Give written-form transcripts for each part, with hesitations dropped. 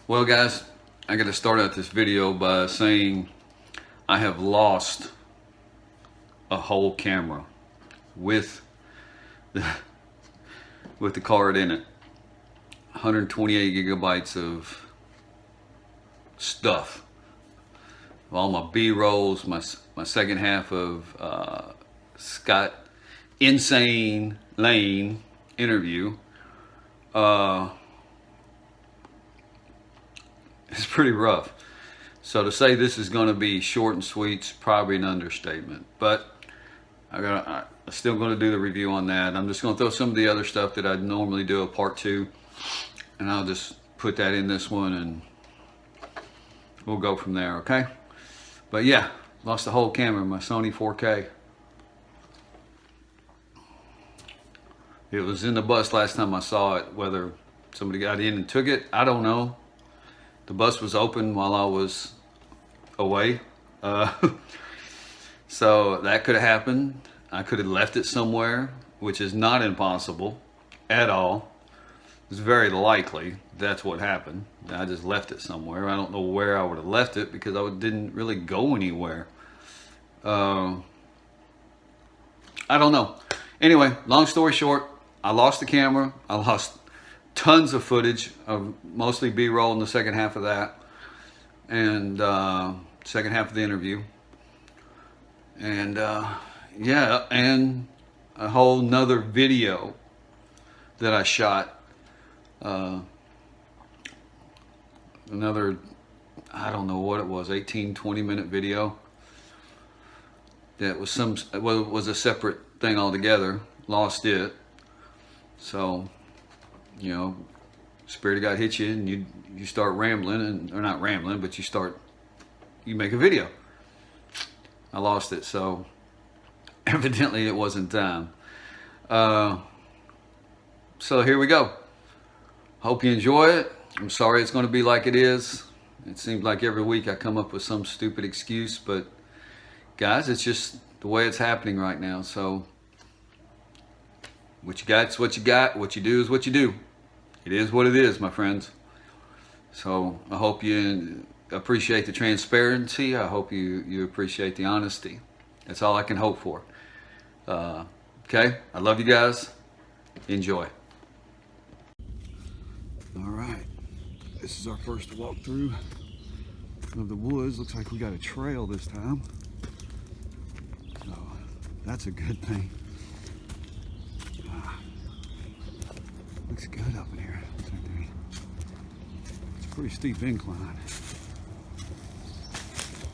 Well guys, I gotta start out this video by saying I have lost a whole camera with the card in it. 128 gigabytes of stuff. All my B-rolls, my second half of Scott Insane Lane interview. It's pretty rough. So to say this is going to be short and sweet is probably an understatement. But I'm still going to do the review on that. I'm just going to throw some of the other stuff that I'd normally do a part 2, and I'll just put that in this one, and we'll go from there. Okay. But yeah, lost the whole camera, my Sony 4K. It was in the bus last time I saw it. Whether somebody got in and took it, I don't know. The bus was open while I was away. So that could have happened. I could have left it somewhere, which is not impossible at all. It's very likely that's what happened. I just left it somewhere. I don't know where I would have left it because I didn't really go anywhere. I don't know. Anyway, long story short, I lost the camera. I lost tons of footage of mostly B-roll in the second half of that, and second half of the interview, and yeah, and a whole nother video that I shot. Another, I don't know what it was, 18-20 minute video that was was a separate thing altogether. Lost it. So, you know, Spirit of God hits you and you start rambling, and or not rambling, but you make a video. I lost it, so evidently it wasn't time. So here we go. Hope you enjoy it. I'm sorry it's going to be like it is. It seems like every week I come up with some stupid excuse, but guys, it's just the way it's happening right now. So what you got's what you got. What you do is what you do. It is what it is, my friends. So I hope you appreciate the transparency. I hope you appreciate the honesty. That's all I can hope for. Okay, I love you guys. Enjoy. All right, this is our first walkthrough of the woods. Looks like we got a trail this time, so that's a good thing. Looks good up in here. It's a pretty steep incline.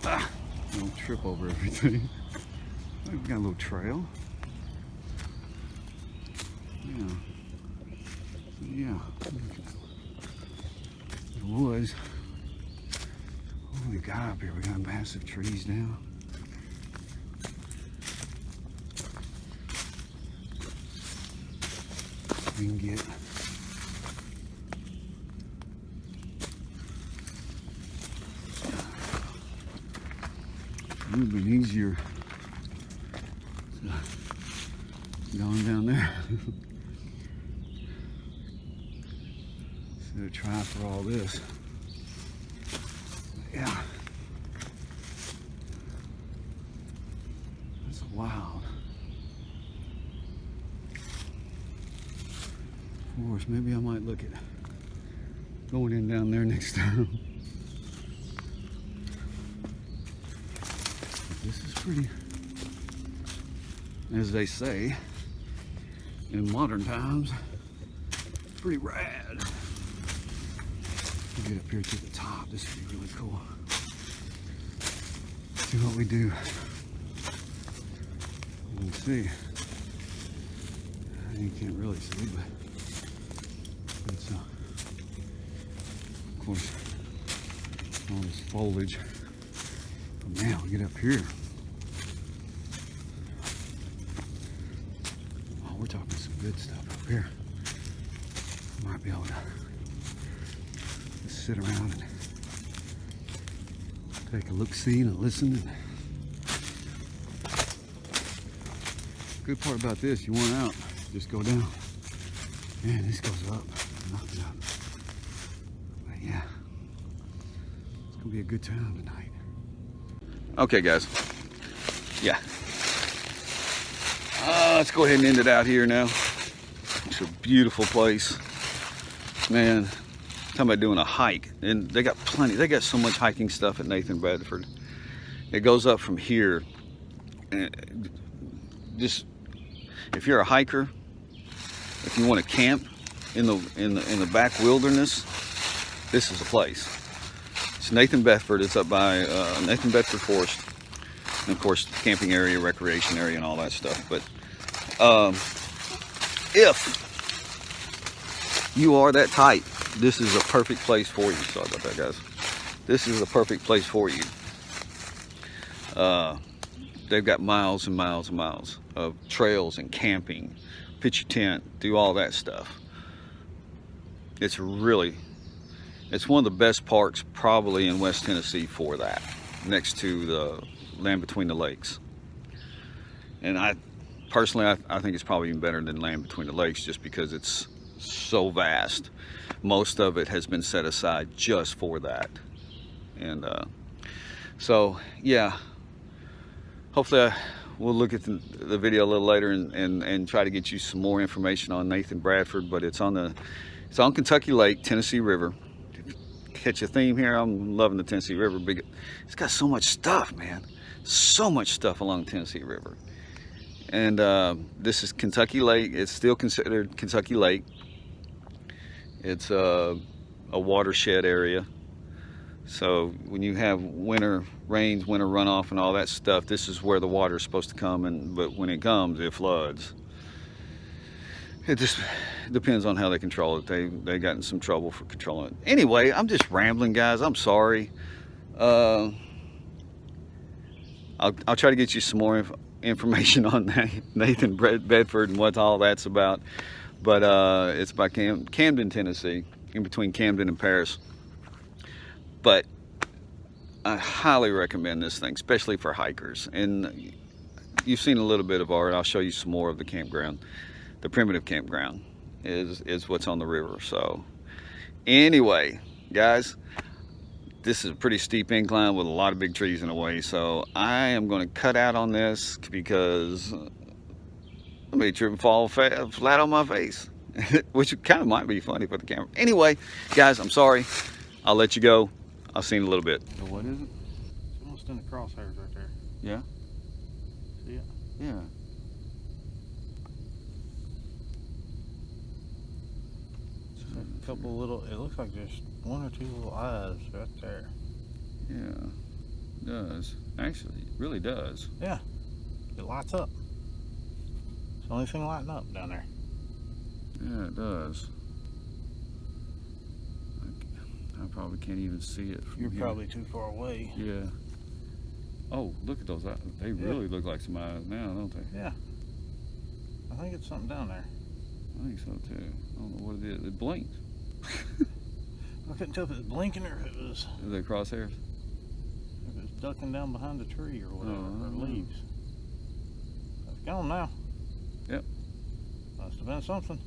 Don't trip over everything. We got a little trail. Yeah. The woods. What do we got up here? We got massive trees now. We can get it would have been easier going down there. Instead of trying for all this. Yeah. That's wild. Forrest, maybe I might look at going in down there next time. This is pretty, as they say in modern times, pretty rad. We'll get up here to the top. This would be really cool. See what we do. Let's see. You can't really see, but it's of course all this foliage. But man, we get up here. Oh, we're talking some good stuff up here. Might be able to just sit around and take a look-see and a listen. Good part about this, you want out, just go down. Man, this goes up, nothing up. But yeah, It'll be a good time tonight. Okay, guys. Yeah. Let's go ahead and end it out here now. It's a beautiful place. Man, talking about doing a hike. And they got plenty. They got so much hiking stuff at Nathan Bedford. It goes up from here. And just, if you're a hiker, if you want to camp in the back wilderness, this is the place. It's Nathan Bedford. It's up by Nathan Bedford Forrest. And of course, camping area, recreation area, and all that stuff. But if you are that type, this is a perfect place for you. Sorry about that, guys. This is a perfect place for you. They've got miles and miles and miles of trails and camping. Pitch your tent, do all that stuff. It's one of the best parks probably in West Tennessee for that, next to the Land Between the Lakes. And I personally think it's probably even better than Land Between the Lakes, just because it's so vast. Most of it has been set aside just for that. And so yeah, hopefully we'll look at the video a little later and try to get you some more information on Nathan Bradford. But it's on Kentucky Lake, Tennessee River. Catch a theme here. I'm loving the Tennessee River. It's got so much stuff, man. So much stuff along the Tennessee River. And this is Kentucky Lake. It's still considered Kentucky Lake. It's a watershed area. So when you have winter rains, winter runoff, and all that stuff, this is where the water is supposed to come. But when it comes, it floods. It just depends on how they control it. They got in some trouble for controlling it. Anyway, I'm just rambling, guys. I'm sorry. I'll try to get you some more information on Nathan Bedford and what all that's about. But it's by Camden, Tennessee, in between Camden and Paris. But I highly recommend this thing, especially for hikers. And you've seen a little bit of art. I'll show you some more of the campground. The primitive campground is what's on the river. So anyway, guys, this is a pretty steep incline with a lot of big trees in the way. So I am going to cut out on this because I may trip and fall flat on my face, which kind of might be funny for the camera. Anyway, guys, I'm sorry. I'll let you go. I'll see you in a little bit. So what is it? It's almost in the crosshairs right there. Yeah? See it? Yeah. A couple little, it looks like there's one or two little eyes right there. Yeah, it does. Actually, it really does. Yeah, it lights up. It's the only thing lighting up down there. Yeah, it does. I probably can't even see it from You're here. probably too far away. Yeah. Oh, look at those eyes. They really look like some eyes now, don't they? Yeah. I think it's something down there. I think so too. I don't know what it is. It blinks. I couldn't tell if it was blinking or if it was... Is it crosshairs? If it was ducking down behind the tree or whatever, or leaves. It's gone now. Yep. Must have been something.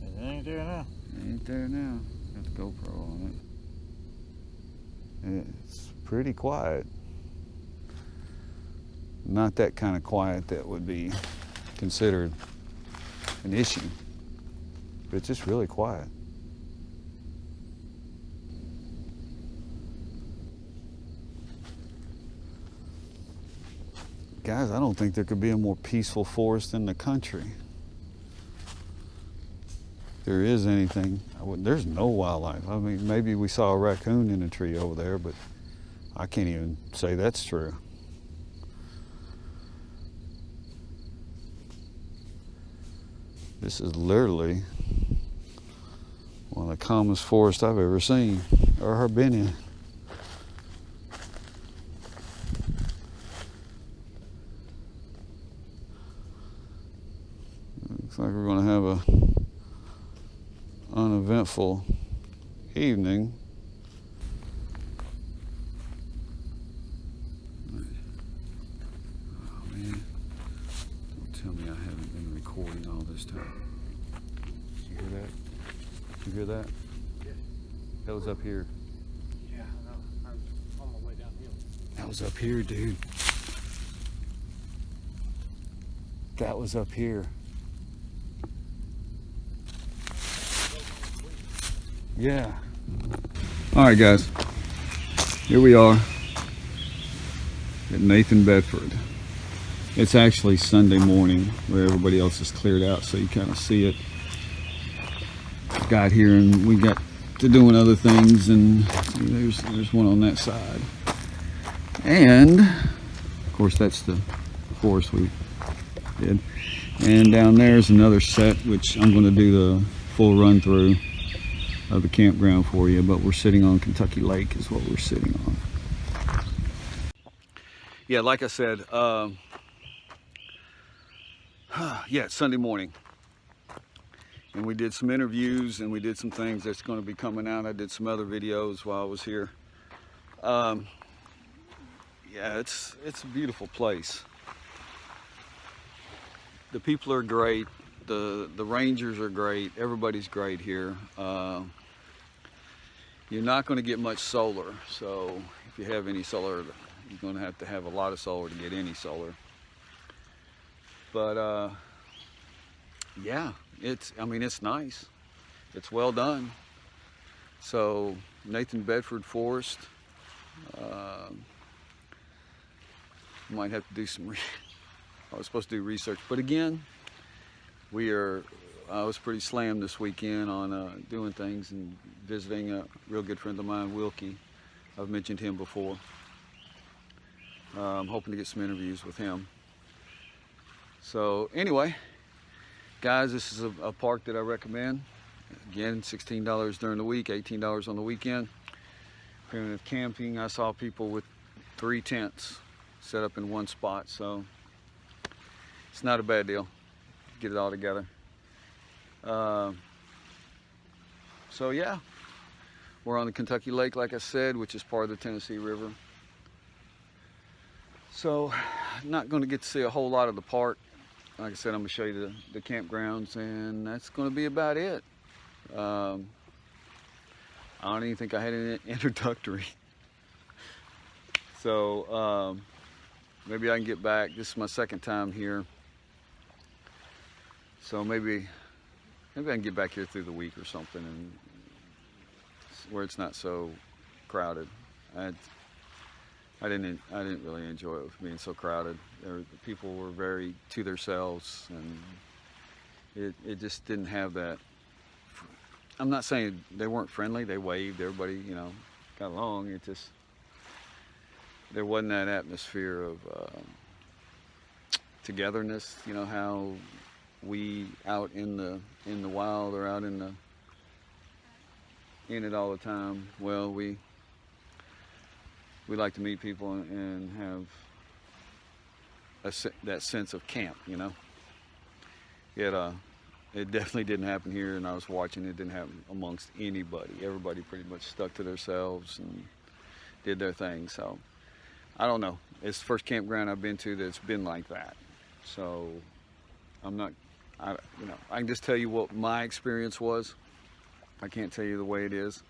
It ain't there now. It ain't there now. Got the GoPro on it. It's pretty quiet. Not that kind of quiet that would be considered an issue, but it's just really quiet. Guys, I don't think there could be a more peaceful forest in the country. If there is anything, there's no wildlife. I mean, maybe we saw a raccoon in a tree over there, but I can't even say that's true. This is literally one of the calmest forests I've ever seen or been in. Looks like we're going to have a uneventful evening. Oh man, don't tell me I haven't been recording all this time. You hear that? You hear that? Yeah. That was up here. Yeah. was up here, dude. That was up here. Yeah. All right, guys. Here we are at Nathan Bedford. It's actually Sunday morning where everybody else is cleared out, so you kind of see it. Got here and we got to doing other things, and there's one on that side. And of course that's the Forrest we did. And down there's another set, which I'm going to do the full run through of the campground for you, but we're sitting on Kentucky Lake is what we're sitting on. Yeah, like I said, yeah, it's Sunday morning, and we did some interviews and we did some things that's going to be coming out. I did some other videos while I was here. Yeah, it's a beautiful place. The people are great. The rangers are great. Everybody's great here. You're not going to get much solar, so if you have any solar, you're going to have a lot of solar to get any solar. But yeah, it's nice. It's well done. So Nathan Bedford Forrest. Might have to do some. I was supposed to do research, but again, I was pretty slammed this weekend on doing things and visiting a real good friend of mine, Wilkie. I've mentioned him before. I'm hoping to get some interviews with him. So anyway, guys, this is a park that I recommend. Again, $16 during the week, $18 on the weekend. Primitive camping. I saw people with 3 tents set up in one spot, so it's not a bad deal. Get it all together. So yeah, we're on the Kentucky Lake, like I said, which is part of the Tennessee River. So not going to get to see a whole lot of the park. Like I said, I'm going to show you the campgrounds, and that's going to be about it. I don't even think I had an introductory. So maybe I can get back. This is my second time here. So maybe I can get back here through the week or something, and where it's not so crowded. I didn't really enjoy it being so crowded. People were very to themselves, and it just didn't have that. I'm not saying they weren't friendly. They waved. Everybody, got along. It just, there wasn't that atmosphere of togetherness. You know how we out in the wild or out in it all the time. Well, we like to meet people and have that sense of camp. It definitely didn't happen here, and I was watching. It didn't happen amongst anybody. Everybody pretty much stuck to themselves and did their thing. So I don't know. It's the first campground I've been to that's been like that. So I can just tell you what my experience was. I can't tell you the way it is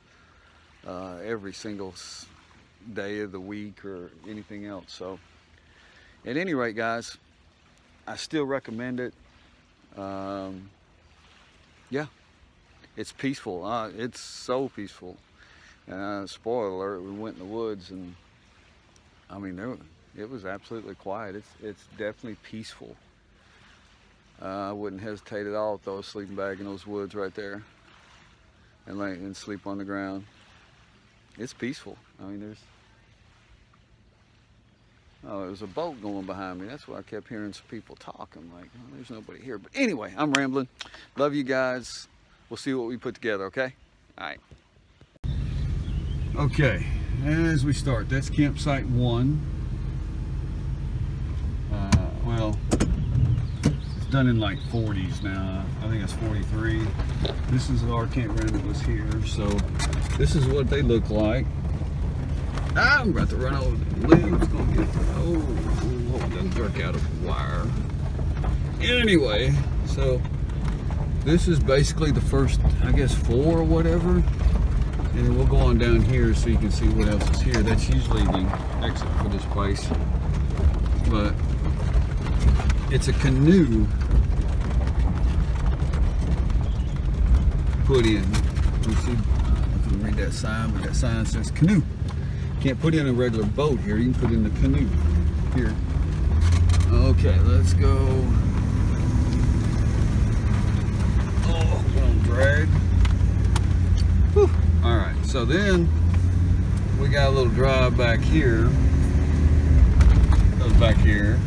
every single day of the week or anything else. So at any rate, guys, I still recommend it. Yeah, it's peaceful. It's so peaceful. Spoiler alert, we went in the woods, and it was absolutely quiet. It's definitely peaceful. I wouldn't hesitate at all to throw a sleeping bag in those woods right there and sleep on the ground. It's peaceful. There's a boat going behind me. That's why I kept hearing some people talk. I'm like, oh, there's nobody here. But anyway, I'm rambling. Love you guys. We'll see what we put together, okay? All right. Okay, as we start, that's campsite 1. Well, it's done in like 40s now. I think it's 43. This is our campground that was here. So this is what they look like. I'm about to run over the lid. It's gonna get, don't jerk out a wire. Anyway, so this is basically the first, I guess, 4 or whatever. And then we'll go on down here so you can see what else is here. That's usually the exit for this place. But it's a canoe put in. You see, if you read that sign, but that sign says canoe. Can't put in a regular boat here. You can put in the canoe here. Okay, let's go. Oh, gonna drag. Whew. All right, so then we got a little drive back here. Goes back here,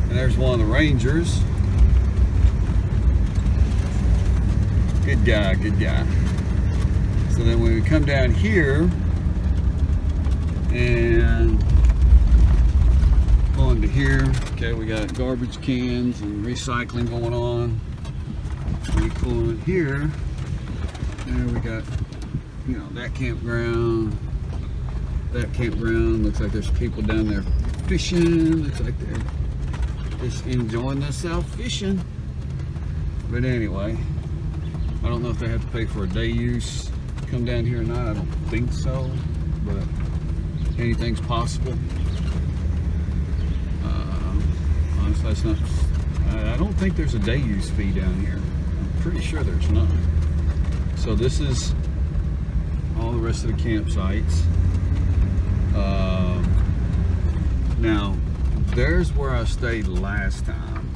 and there's one of the Rangers. Good guy, good guy. So then when we come down here and on to here, okay, we got garbage cans and recycling going on. We pull in here, and we got, you know, that campground. That campground looks like there's people down there fishing. Looks like they're just enjoying themselves fishing. But anyway, I don't know if they have to pay for a day use to come down here or not. I don't think so, but anything's possible. Honestly, that's not. I don't think there's a day use fee down here. I'm pretty sure there's not. So this is all the rest of the campsites. Now, there's where I stayed last time.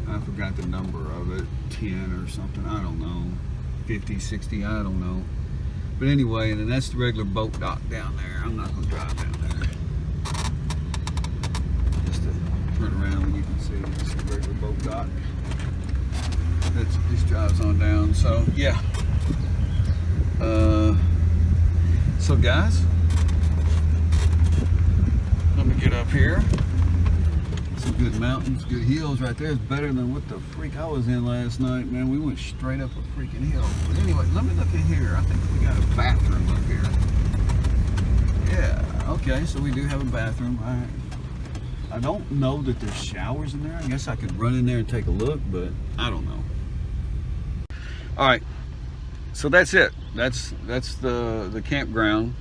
I forgot the number of it, 10 or something, I don't know, 50, 60, I don't know. But anyway, and then that's the regular boat dock down there. I'm not gonna drive down there. Just to turn around and you can see it's the regular boat dock. This drives on down, so yeah. So guys, let me get up here. Some good mountains, good hills right there. It's better than what the freak I was in last night, man. We went straight up a freaking hill. But anyway, let me look in here. I think we got a bathroom up here. Yeah, okay, so we do have a bathroom. I don't know that there's showers in there. I guess I could run in there and take a look, but I don't know. All right, so that's it. That's the campground.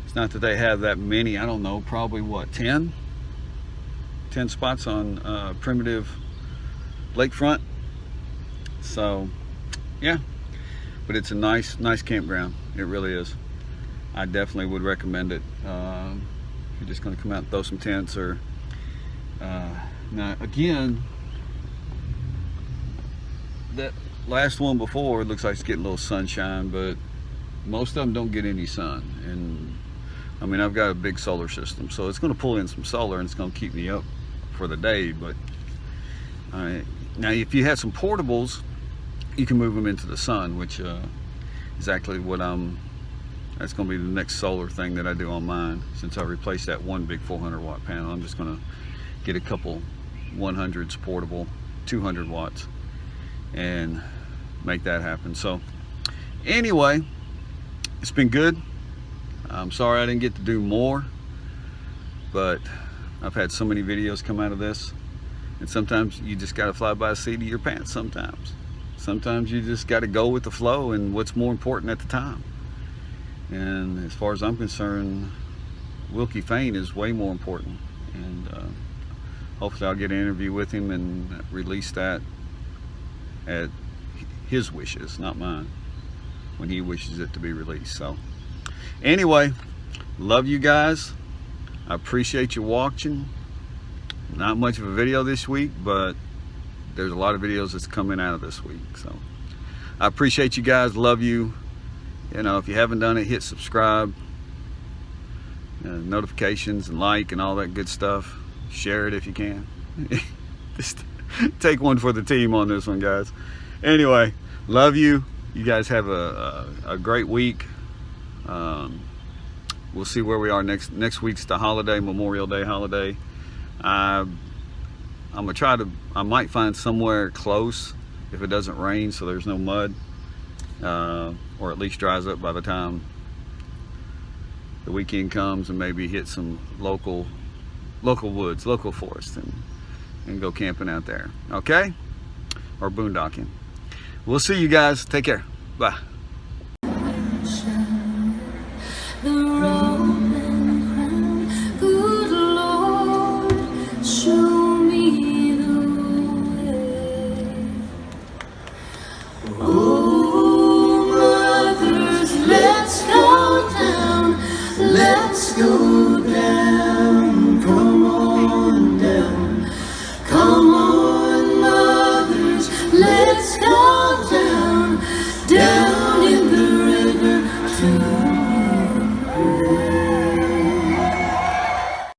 It's not that they have that many. I don't know, probably what, 10 spots on primitive lakefront. So yeah, but it's a nice campground. It really is. I definitely would recommend it. If you're just going to come out and throw some tents, or now again, that last one before, it looks like it's getting a little sunshine, but most of them don't get any sun. And I mean, I've got a big solar system, so it's going to pull in some solar and it's going to keep me up for the day. But now if you have some portables, you can move them into the sun, which is actually what that's going to be the next solar thing that I do on mine. Since I replaced that one big 400 watt panel, I'm just going to get a couple 100s portable 200 watts and make that happen. So anyway, it's been good. I'm sorry I didn't get to do more, but I've had so many videos come out of this, and sometimes you just got to fly by the seat of your pants. Sometimes you just got to go with the flow and what's more important at the time. And as far as I'm concerned, Wilkie Fain is way more important, and hopefully I'll get an interview with him and release that at his wishes, not mine, when he wishes it to be released. So anyway, love you guys. I appreciate you watching. Not much of a video this week, but there's a lot of videos that's coming out of this week. So I appreciate you guys. Love you. You know, if you haven't done it, hit subscribe, notifications, and like, and all that good stuff. Share it if you can. Just take one for the team on this one, guys. Anyway, love you. You guys have a great week. We'll see where we are next week's the holiday, Memorial Day holiday. I'm gonna try to, I might find somewhere close if it doesn't rain, so there's no mud, or at least dries up by the time the weekend comes, and maybe hit some local woods, local forest, and go camping out there, okay? Or boondocking. We'll see you guys. Take care. Bye.